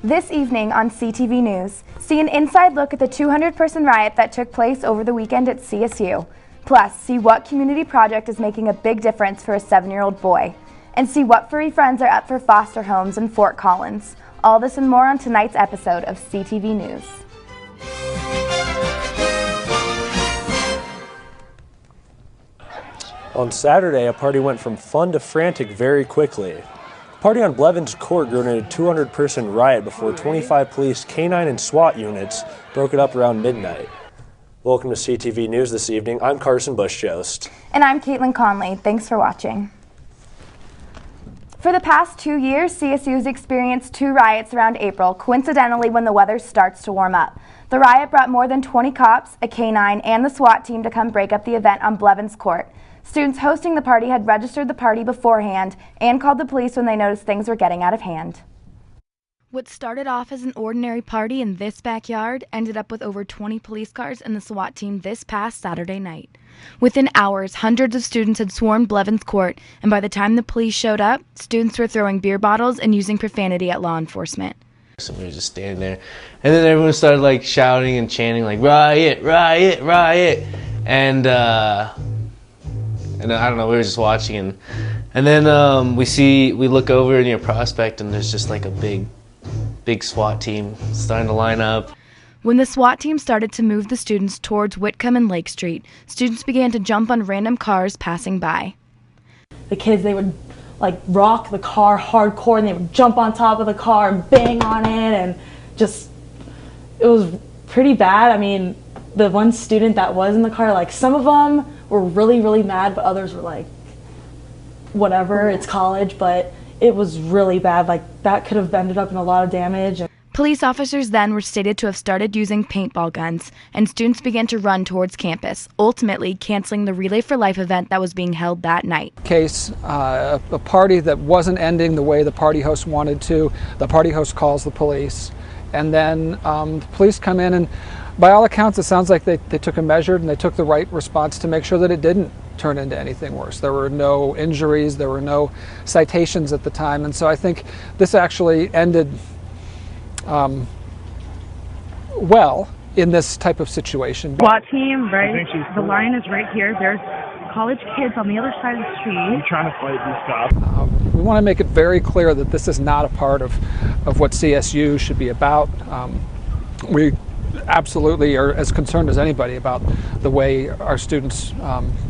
This evening on CTV News, see an inside look at the 200-person riot that took place over the weekend at CSU. Plus, see what community project is making a big difference for a 7-year-old boy. And see what furry friends are up for foster homes in Fort Collins. All this and more on tonight's episode of CTV News. On Saturday, a party went from fun to frantic very quickly. The party on Blevins Court grew into a 200-person riot before 25 police, K-9, and SWAT units broke it up around midnight. Welcome to CTV News this evening. I'm Karsen Buschjost. And I'm Kaitlyn Connolly. Thanks for watching. For the past 2 years, CSU has experienced 2 riots around April, coincidentally when the weather starts to warm up. The riot brought more than 20 cops, a K-9, and the SWAT team to come break up the event on Blevins Court. Students hosting the party had registered the party beforehand and called the police when they noticed things were getting out of hand. What started off as an ordinary party in this backyard ended up with over 20 police cars and the SWAT team this past Saturday night. Within hours, hundreds of students had swarmed Blevins Court, and by the time the police showed up, students were throwing beer bottles and using profanity at law enforcement. So we were just standing there, and then everyone started like shouting and chanting like "Riot, Riot, Riot," and I don't know, we were just watching, and then we look over near Prospect, and there's just like a big SWAT team starting to line up. When the SWAT team started to move the students towards Whitcomb and Lake Street, students began to jump on random cars passing by. The kids, they would like rock the car hardcore, and they would jump on top of the car and bang on it, and just, it was pretty bad. I mean, the one student that was in the car, like some of them were really, really mad, but others were like, whatever, it's college, but it was really bad. Like, that could have ended up in a lot of damage. Police officers then were stated to have started using paintball guns, and students began to run towards campus, ultimately canceling the Relay for Life event that was being held that night. A party that wasn't ending the way the party host wanted to. The party host calls the police, and then the police come in, and by all accounts, it sounds like they took a measure and they took the right response to make sure that it didn't turn into anything worse. There were no injuries, there were no citations at the time, and so I think this actually ended well in this type of situation. SWAT team, right? The line is right here. There's college kids on the other side of the street. I'm trying to fight these cops. We want to make it very clear that this is not a part of what CSU should be about. We absolutely are as concerned as anybody about the way our students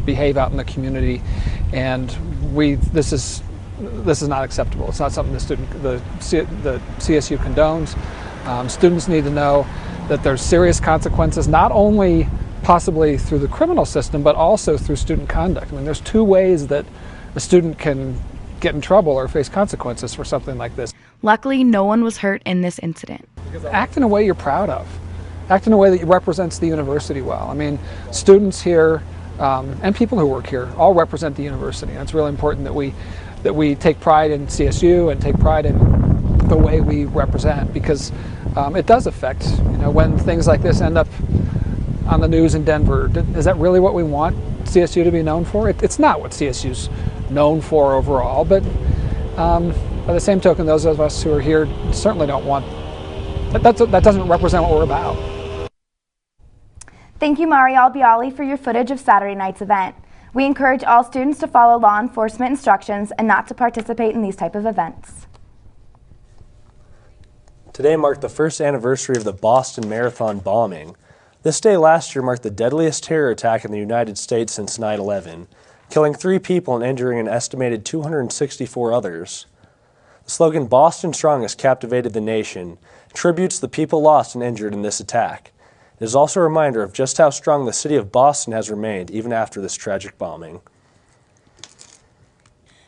behave out in the community, and this is not acceptable. It's not something the CSU condones. Students need to know that there's serious consequences, not only possibly through the criminal system, but also through student conduct. I mean, there's 2 ways that a student can get in trouble or face consequences for something like this. Luckily, no one was hurt in this incident. Act in a way you're proud of. Act in a way that represents the university well. I mean, students here and people who work here all represent the university. And it's really important that we take pride in CSU and take pride in the way we represent, because it does affect, when things like this end up on the news in Denver. Is that really what we want CSU to be known for? It's not what CSU's known for overall, but by the same token, those of us who are here certainly don't want that doesn't represent what we're about. Thank you, Mari Albiali, for your footage of Saturday night's event. We encourage all students to follow law enforcement instructions and not to participate in these type of events. Today marked the first anniversary of the Boston Marathon bombing. This day last year marked the deadliest terror attack in the United States since 9/11, killing 3 people and injuring an estimated 264 others. The slogan "Boston Strong" has captivated the nation, tributes the people lost and injured in this attack. It is also a reminder of just how strong the city of Boston has remained even after this tragic bombing.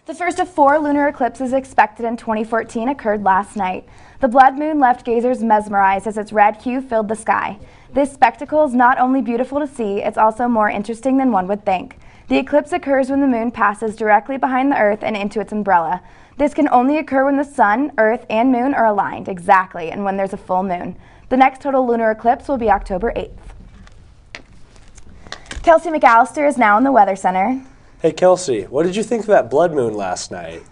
The first of 4 lunar eclipses expected in 2014 occurred last night. The blood moon left gazers mesmerized as its red hue filled the sky. This spectacle is not only beautiful to see, it's also more interesting than one would think. The eclipse occurs when the moon passes directly behind the Earth and into its umbrella. This can only occur when the sun, Earth, and moon are aligned exactly, and when there's a full moon. The next total lunar eclipse will be October 8th. Kelsey McAllister is now in the Weather Center. Hey Kelsey, what did you think of that blood moon last night?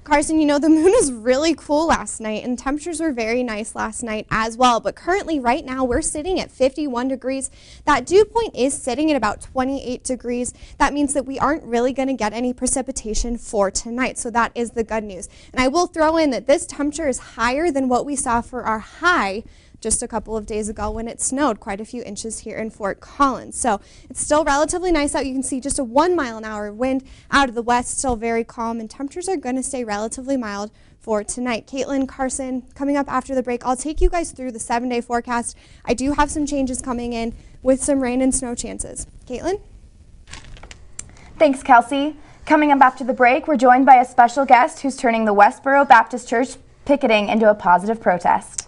Karsen, you know, the moon was really cool last night and temperatures were very nice last night as well. But currently right now we're sitting at 51 degrees. That dew point is sitting at about 28 degrees. That means that we aren't really going to get any precipitation for tonight. So that is the good news. And I will throw in that this temperature is higher than what we saw for our high just a couple of days ago when it snowed quite a few inches here in Fort Collins. So it's still relatively nice out. You can see just a 1 mile an hour wind out of the west, still very calm, and temperatures are going to stay relatively mild for tonight. Kaitlyn, Karsen, coming up after the break, I'll take you guys through the 7-day forecast. I do have some changes coming in with some rain and snow chances. Kaitlyn? Thanks, Kelsey. Coming up after the break, we're joined by a special guest who's turning the Westborough Baptist Church picketing into a positive protest.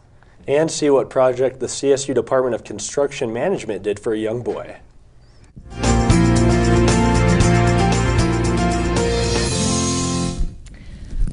And see what project the CSU Department of Construction Management did for a young boy.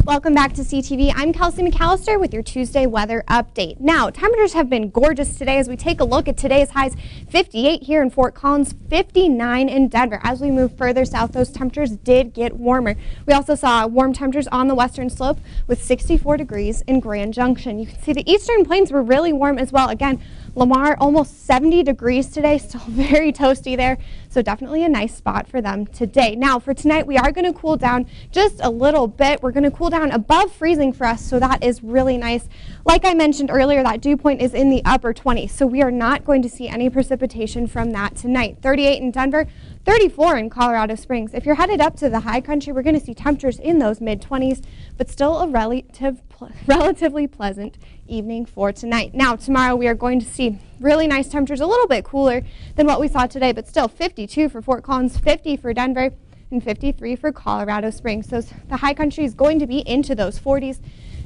Welcome back to CTV. I'm Kelsey McAllister with your Tuesday weather update. Now, temperatures have been gorgeous today as we take a look at today's highs. 58 here in Fort Collins, 59 in Denver. As we move further south, those temperatures did get warmer. We also saw warm temperatures on the western slope with 64 degrees in Grand Junction. You can see the eastern plains were really warm as well. Again, Lamar almost 70 degrees today, still very toasty there, so definitely a nice spot for them today. Now for tonight, we are going to cool down just a little bit. We're going to cool down above freezing for us, so that is really nice. Like I mentioned earlier, that dew point is in the upper 20s, so we are not going to see any precipitation from that tonight. 38 in Denver, 34 in Colorado Springs. If you're headed up to the high country, we're going to see temperatures in those mid-20s, but still a relatively pleasant evening for tonight. Now, tomorrow we are going to see really nice temperatures, a little bit cooler than what we saw today, but still 52 for Fort Collins, 50 for Denver, and 53 for Colorado Springs. So the high country is going to be into those 40s,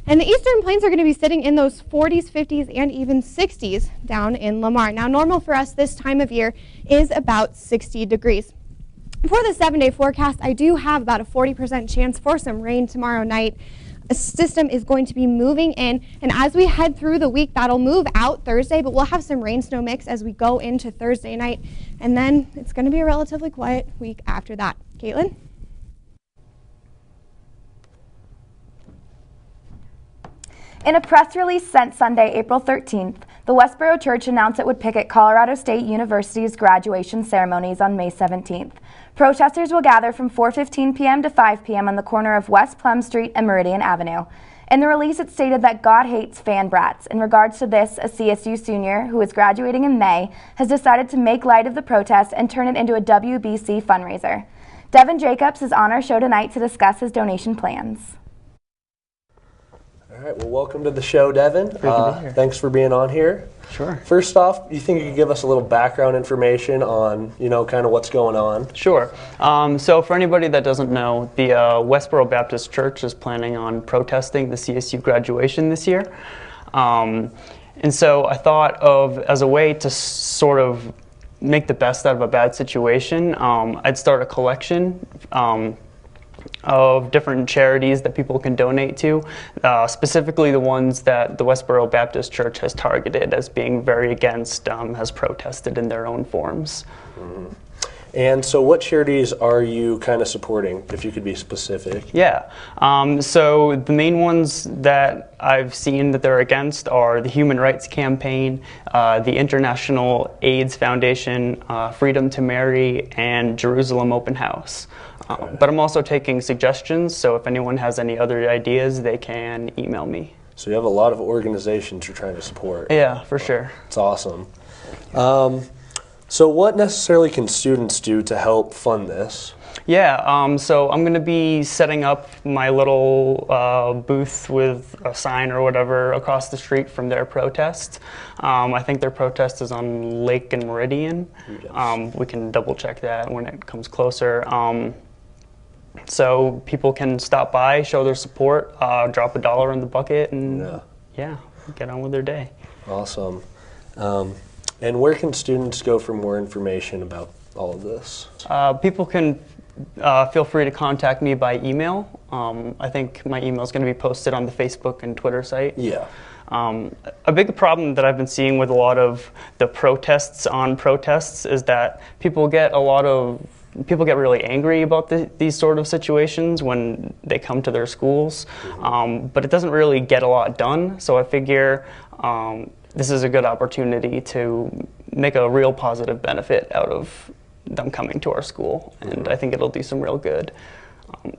and the eastern plains are going to be sitting in those 40s, 50s, and even 60s down in Lamar. Now, normal for us this time of year is about 60 degrees. For the 7-day forecast, I do have about a 40% chance for some rain tomorrow night. A system is going to be moving in, and as we head through the week, that'll move out Thursday, but we'll have some rain-snow mix as we go into Thursday night, and then it's going to be a relatively quiet week after that. Kaitlyn? In a press release sent Sunday, April 13th, the Westborough Church announced it would picket Colorado State University's graduation ceremonies on May 17th. Protesters will gather from 4:15 p.m. to 5 p.m. on the corner of West Plum Street and Meridian Avenue. In the release, it stated that God hates fan brats. In regards to this, a CSU senior who is graduating in May has decided to make light of the protest and turn it into a WBC fundraiser. Devin Jacobs is on our show tonight to discuss his donation plans. All right, well, welcome to the show, Devin. Great to be here. Thanks for being on here. Sure. First off, you think you could give us a little background information on, kind of what's going on? Sure. So for anybody that doesn't know, the Westborough Baptist Church is planning on protesting the CSU graduation this year. And so I thought of, as a way to sort of make the best out of a bad situation, I'd start a collection of different charities that people can donate to, specifically the ones that the Westborough Baptist Church has targeted as being very against, has protested in their own forms. Mm-hmm. And so what charities are you kind of supporting, if you could be specific? Yeah, so the main ones that I've seen that they're against are the Human Rights Campaign, the International AIDS Foundation, Freedom to Marry, and Jerusalem Open House. But I'm also taking suggestions, so if anyone has any other ideas, they can email me. So you have a lot of organizations you're trying to support. Yeah, for sure. It's awesome. So what necessarily can students do to help fund this? Yeah, so I'm going to be setting up my little booth with a sign or whatever across the street from their protest. I think their protest is on Lake and Meridian. Yes. We can double check that when it comes closer. So people can stop by, show their support, drop $1 in the bucket, and yeah, get on with their day. Awesome. And where can students go for more information about all of this? People can feel free to contact me by email. I think my email is going to be posted on the Facebook and Twitter site. Yeah. A big problem that I've been seeing with a lot of the protests on protests is that people get a lot of people get really angry about these sort of situations when they come to their schools, but it doesn't really get a lot done. So I figure this is a good opportunity to make a real positive benefit out of them coming to our school, and I think it'll do some real good.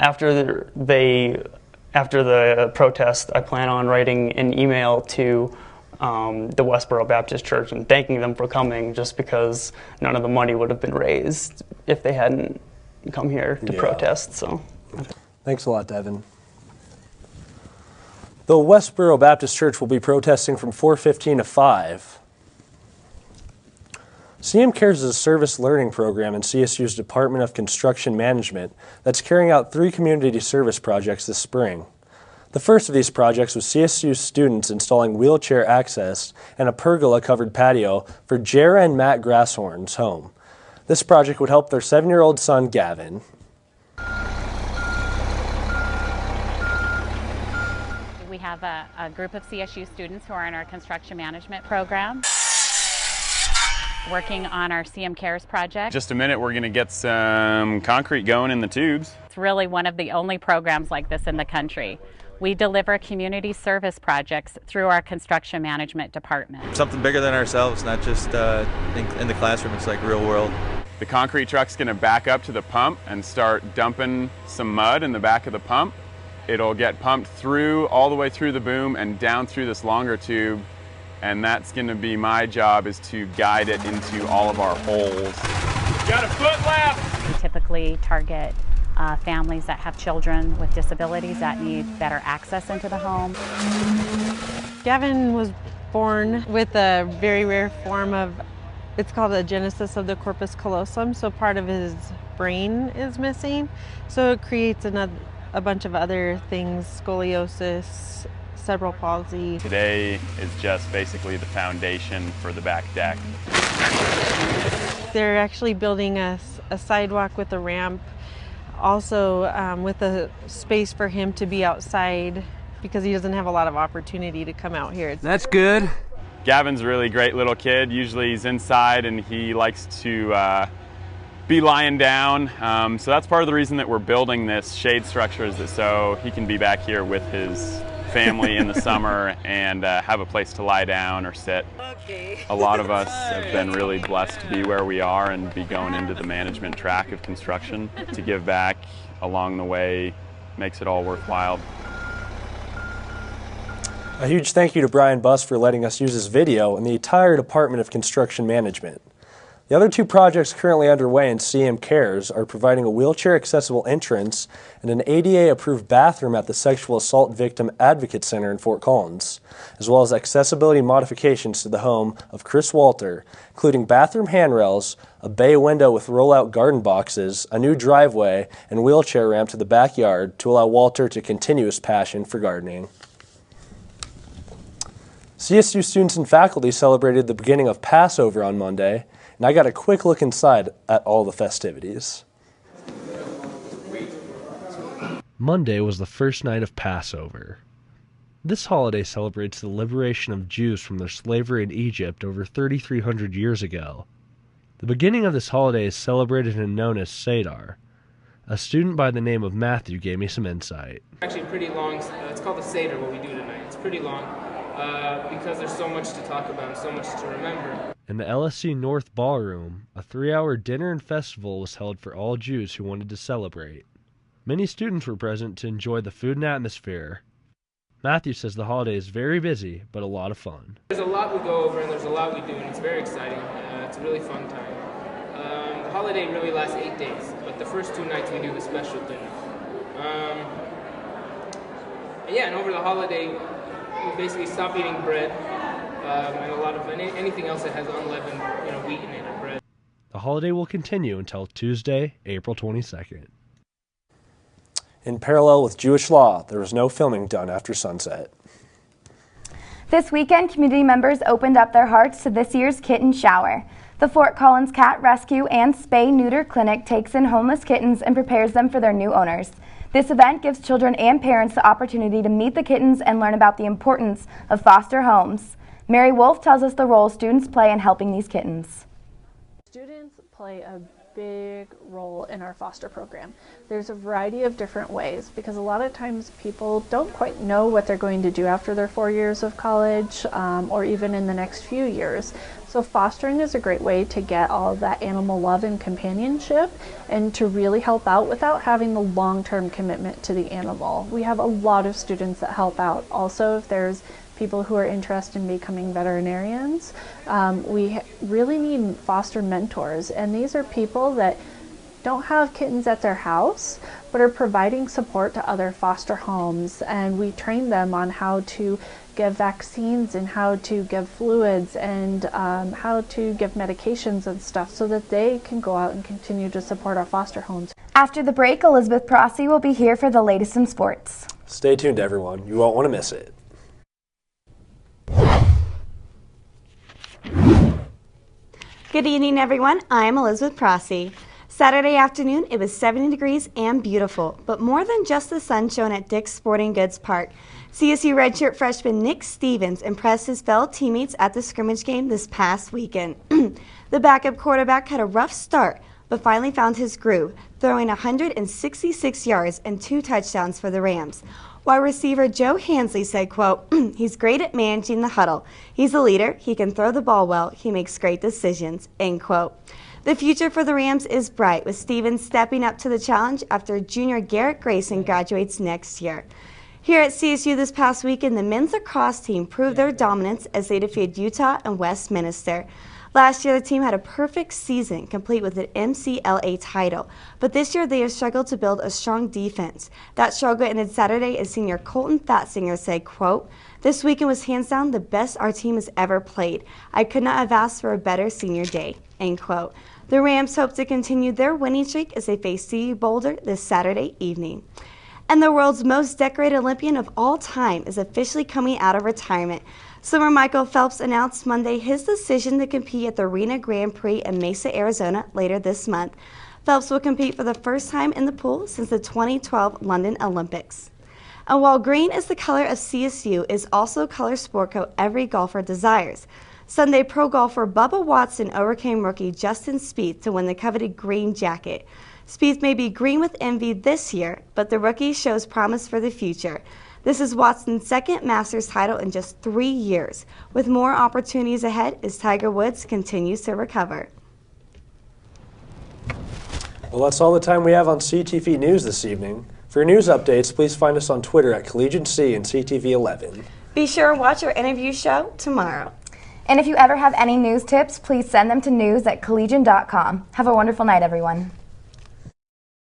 After the protest, I plan on writing an email to the Westborough Baptist Church and thanking them for coming, just because none of the money would have been raised if they hadn't come here to protest. So, thanks a lot, Devin. The Westborough Baptist Church will be protesting from 4:15 to 5. CM Cares is a service learning program in CSU's Department of Construction Management that's carrying out 3 community service projects this spring. The first of these projects was CSU students installing wheelchair access and a pergola-covered patio for Jara and Matt Grasshorn's home. This project would help their 7-year-old son, Gavin. We have a group of CSU students who are in our construction management program, working on our CM Cares project. Just a minute, we're going to get some concrete going in the tubes. It's really one of the only programs like this in the country. We deliver community service projects through our construction management department. Something bigger than ourselves, not just in the classroom, it's like real world. The concrete truck's going to back up to the pump and start dumping some mud in the back of the pump. It'll get pumped through, all the way through the boom and down through this longer tube, and that's going to be my job, is to guide it into all of our holes. Got a foot left! We typically target families that have children with disabilities that need better access into the home. Gavin was born with a very rare form of, it's called a genesis of the corpus callosum, so part of his brain is missing. So it creates a bunch of other things, scoliosis, cerebral palsy. Today is just basically the foundation for the back deck. They're actually building a sidewalk with a ramp, also with a space for him to be outside, because he doesn't have a lot of opportunity to come out here. That's good. Gavin's a really great little kid. Usually he's inside and he likes to be lying down. So that's part of the reason that we're building this shade structure, is that so he can be back here with his family in the summer and have a place to lie down or sit. A lot of us have been really blessed to be where we are and be going into the management track of construction. To give back along the way makes it all worthwhile. A huge thank you to Brian Buss for letting us use this video and the entire Department of Construction Management. The other 2 projects currently underway in CM Cares are providing a wheelchair-accessible entrance and an ADA-approved bathroom at the Sexual Assault Victim Advocate Center in Fort Collins, as well as accessibility modifications to the home of Chris Walter, including bathroom handrails, a bay window with roll-out garden boxes, a new driveway, and wheelchair ramp to the backyard to allow Walter to continue his passion for gardening. CSU students and faculty celebrated the beginning of Passover on Monday, and I got a quick look inside at all the festivities. Monday was the first night of Passover. This holiday celebrates the liberation of Jews from their slavery in Egypt over 3,300 years ago. The beginning of this holiday is celebrated and known as Seder. A student by the name of Matthew gave me some insight. Actually pretty long. It's called the Seder, what we do tonight. It's pretty long because there's so much to talk about and so much to remember. In the LSC North Ballroom, a 3-hour dinner and festival was held for all Jews who wanted to celebrate. Many students were present to enjoy the food and atmosphere. Matthew says the holiday is very busy, but a lot of fun. There's a lot we go over and there's a lot we do, and it's very exciting. It's a really fun time. The holiday really lasts 8 days, but the first 2 nights we do the special dinner. And over the holiday, we basically stop eating bread and a lot of anything else that has unleavened, wheat in it or bread. The holiday will continue until Tuesday, April 22nd. In parallel with Jewish law, there was no filming done after sunset. This weekend, community members opened up their hearts to this year's Kitten Shower. The Fort Collins Cat Rescue and Spay-Neuter Clinic takes in homeless kittens and prepares them for their new owners. This event gives children and parents the opportunity to meet the kittens and learn about the importance of foster homes. Mary Wolf tells us the role students play in helping these kittens. Students play a big role in our foster program. There's a variety of different ways because a lot of times people don't quite know what they're going to do after their 4 years of college or even in the next few years. So fostering is a great way to get all of that animal love and companionship and to really help out without having the long-term commitment to the animal. We have a lot of students that help out. Also, if there's people who are interested in becoming veterinarians, we really need foster mentors, and these are people that don't have kittens at their house but are providing support to other foster homes, and we train them on how to give vaccines and how to give fluids and how to give medications and stuff so that they can go out and continue to support our foster homes. After the break, Elizabeth Prossi will be here for the latest in sports. Stay tuned, everyone. You won't want to miss it. Good evening, everyone. I'm Elizabeth Prossi. Saturday afternoon, it was 70 degrees and beautiful, but more than just the sun shone at Dick's Sporting Goods Park. CSU redshirt freshman Nick Stevens impressed his fellow teammates at the scrimmage game this past weekend. The backup quarterback had a rough start, but finally found his groove, throwing 166 yards and 2 touchdowns for the Rams. Wide receiver Joe Hansley said, quote, "He's great at managing the huddle. He's a leader. He can throw the ball well. He makes great decisions," end quote. The future for the Rams is bright, with Stevens stepping up to the challenge after junior Garrett Grayson graduates next year. Here at CSU this past weekend, the men's lacrosse team proved their dominance as they defeated Utah and Westminster. Last year, the team had a perfect season, complete with an MCLA title. But this year, they have struggled to build a strong defense. That struggle ended Saturday as senior Colton Fatsinger said, quote, "This weekend was hands down the best our team has ever played. I could not have asked for a better senior day," end quote. The Rams hope to continue their winning streak as they face CU Boulder this Saturday evening. And the world's most decorated Olympian of all time is officially coming out of retirement. Swimmer Michael Phelps announced Monday his decision to compete at the Arena Grand Prix in Mesa, Arizona later this month. Phelps will compete for the first time in the pool since the 2012 London Olympics. And while green is the color of CSU, it is also a color sport coat every golfer desires. Sunday pro golfer Bubba Watson overcame rookie Justin Spieth to win the coveted green jacket. Spieth may be green with envy this year, but the rookie shows promise for the future. This is Watson's second Masters title in just 3 years, with more opportunities ahead as Tiger Woods continues to recover. Well, that's all the time we have on CTV News this evening. For news updates, please find us on Twitter at Collegian C and CTV11. Be sure to watch our interview show tomorrow. And if you ever have any news tips, please send them to news@collegian.com. Have a wonderful night, everyone.